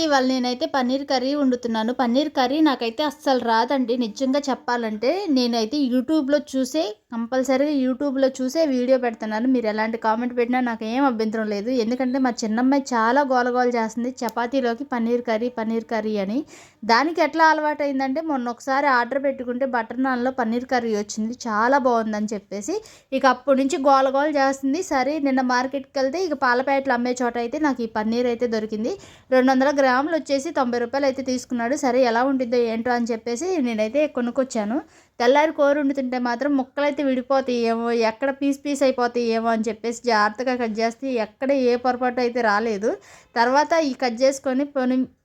ఇవాళ నేనైతే paneer curry వండుతున్నాను. Paneer curry నాకైతే అస్సలు రాదండి. నిజంగా చెప్పాలంటే నేనైతే కంపల్సరీగా యూట్యూబ్‌లో చూసే వీడియో పెడుతున్నాను. మీరు ఎలాంటి కామెంట్ పెట్టినా నాకేం అభ్యంతరం లేదు. ఎందుకంటే మా చిన్నమ్మాయి చాలా గోల గోల చేస్తుంది. చపాతీలోకి పన్నీర్ కర్రీ అని. దానికి ఎట్లా అలవాటయిందంటే మొన్న ఒకసారి ఆర్డర్ పెట్టుకుంటే బటర్ నాన్‌లో పన్నీర్ కర్రీ వచ్చింది. చాలా బావుందని చెప్పేసి ఇక అప్పటి నుంచి గోల గోల చేస్తుంది. సరే నిన్న మార్కెట్‌కెళ్తే ఇక పాల ప్యాకెట్లు అమ్మే చోట అయితే నాకు ఈ పన్నీర్ అయితే దొరికింది. 200 గ్రాములు వచ్చేసి 90 రూపాయలు అయితే తీసుకున్నాడు. సరే ఎలా ఉంటుందో ఏంటో అని చెప్పేసి నేనైతే కొనుక్కొచ్చాను. తెల్లారి కూర వండుతుంటే మాత్రం ముక్కలైతే విడిపోతాయేమో, ఎక్కడ పీస్ పీస్ అయిపోతాయేమో అని చెప్పేసి జాగ్రత్తగా కట్ చేస్తే ఎక్కడ ఏ పొరపాటు అయితే రాలేదు. తర్వాత ఈ కట్ చేసుకొని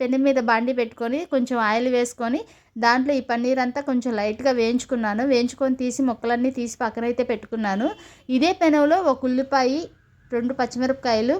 పెనం మీద బాండీ పెట్టుకొని కొంచెం ఆయిల్ వేసుకొని దాంట్లో ఈ పన్నీర్ అంతా కొంచెం లైట్గా వేయించుకొని తీసి ముక్కలన్నీ తీసి పక్కనైతే పెట్టుకున్నాను. ఇదే పెనంలో ఒక ఉల్లిపాయ, 2 పచ్చిమిరపకాయలు,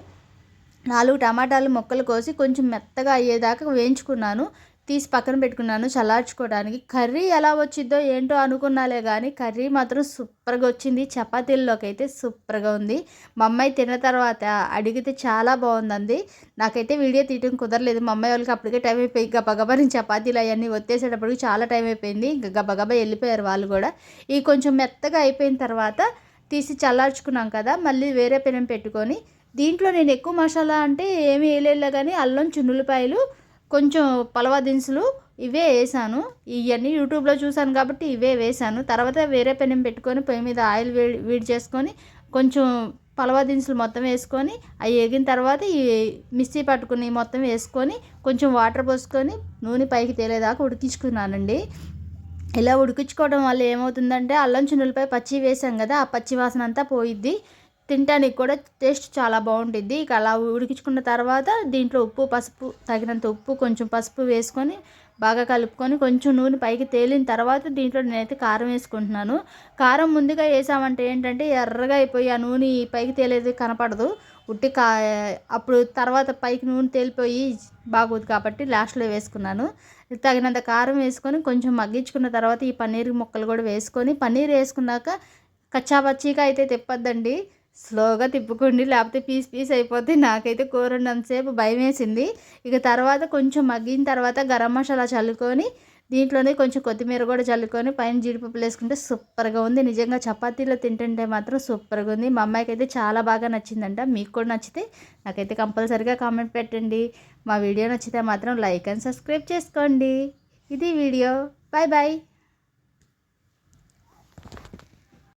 4 టమాటాలు ముక్కలు కోసి కొంచెం మెత్తగా అయ్యేదాకా వేయించుకున్నాను. తీసి పక్కన పెట్టుకున్నాను చల్లార్చుకోవడానికి. కర్రీ ఎలా వచ్చిద్దో ఏంటో అనుకున్నాలే కానీ కర్రీ మాత్రం సూపర్గా వచ్చింది. చపాతీల్లోకి అయితే సూపర్గా ఉంది. మా అమ్మాయి తిన్న తర్వాత అడిగితే చాలా బాగుందంది. నాకైతే వీడియో తీయడం కుదరలేదు. మా అమ్మాయి వాళ్ళకి అప్పటికే టైం అయిపోయి గబగబా నేను చపాతీలు అవన్నీ ఒత్తేసేటప్పటికి చాలా టైం అయిపోయింది. గబగబా వెళ్ళిపోయారు వాళ్ళు కూడా. ఈ కొంచెం మెత్తగా అయిపోయిన తర్వాత తీసి చల్లార్చుకున్నాం కదా, మళ్ళీ వేరే పెనం పెట్టుకొని దీంట్లో నేను ఎక్కువ మసాలా అంటే ఏమీ వేయలేదు కానీ అల్లం, చున్నులపాయలు, కొంచెం పలవా దినుసులు ఇవే వేసాను. ఇవన్నీ యూట్యూబ్లో చూసాను కాబట్టి ఇవే వేసాను. తర్వాత వేరే పెనం పెట్టుకొని పొయ్యి మీద ఆయిల్ వేడి చేసుకొని కొంచెం పలవా దినుసులు మొత్తం వేసుకొని అవి వేగిన తర్వాత ఈ మిక్సీ పట్టుకుని మొత్తం వేసుకొని కొంచెం వాటర్ పోసుకొని నూనె పైకి తేలేదాకా ఉడికించుకున్నానండి. ఇలా ఉడికించుకోవడం వల్ల ఏమవుతుందంటే అల్లం చున్నులపాయ పచ్చి వేసాం కదా, ఆ పచ్చి వాసన అంతా పోయిద్ది. తినడానికి కూడా టేస్ట్ చాలా బాగుంటుంది. ఇక అలా ఉడికించుకున్న తర్వాత దీంట్లో పసుపు తగినంత ఉప్పు, కొంచెం పసుపు వేసుకొని బాగా కలుపుకొని కొంచెం నూనె పైకి తేలిన తర్వాత దీంట్లో నేనైతే కారం వేసుకుంటున్నాను. కారం ముందుగా వేసామంటే ఏంటంటే ఎర్రగా అయిపోయి ఆ నూనె పైకి తేలేది కనపడదు. అప్పుడు తర్వాత పైకి నూనె తేలిపోయి బాగోదు కాబట్టి లాస్ట్లో వేసుకున్నాను. తగినంత కారం వేసుకొని కొంచెం మగ్గించుకున్న తర్వాత ఈ పన్నీర్ ముక్కలు కూడా వేసుకొని పన్నీర్ వేసుకున్నాక కచ్చాపచ్చిగా అయితే తిప్పొద్దండి, స్లోగా తిప్పుకోండి, లేకపోతే పీస్ పీస్ అయిపోతే. నాకైతే కూర ఉన్నంతసేపు భయం వేసింది. ఇక తర్వాత కొంచెం మగ్గిన తర్వాత గరం మసాలా చల్లుకొని దీంట్లోనే కొంచెం కొత్తిమీర కూడా చల్లుకొని పైన జీడిపప్పులు వేసుకుంటే సూపర్గా ఉంది. నిజంగా చపాతీలో తింటుంటే మాత్రం సూపర్గా ఉంది. మా అమ్మాయికి అయితే చాలా బాగా నచ్చిందంట. మీకు కూడా నచ్చితే నాకైతే కంపల్సరీగా కామెంట్ పెట్టండి. మా వీడియో నచ్చితే మాత్రం లైక్ అండ్ సబ్స్క్రైబ్ చేసుకోండి. ఇది వీడియో. Bye bye.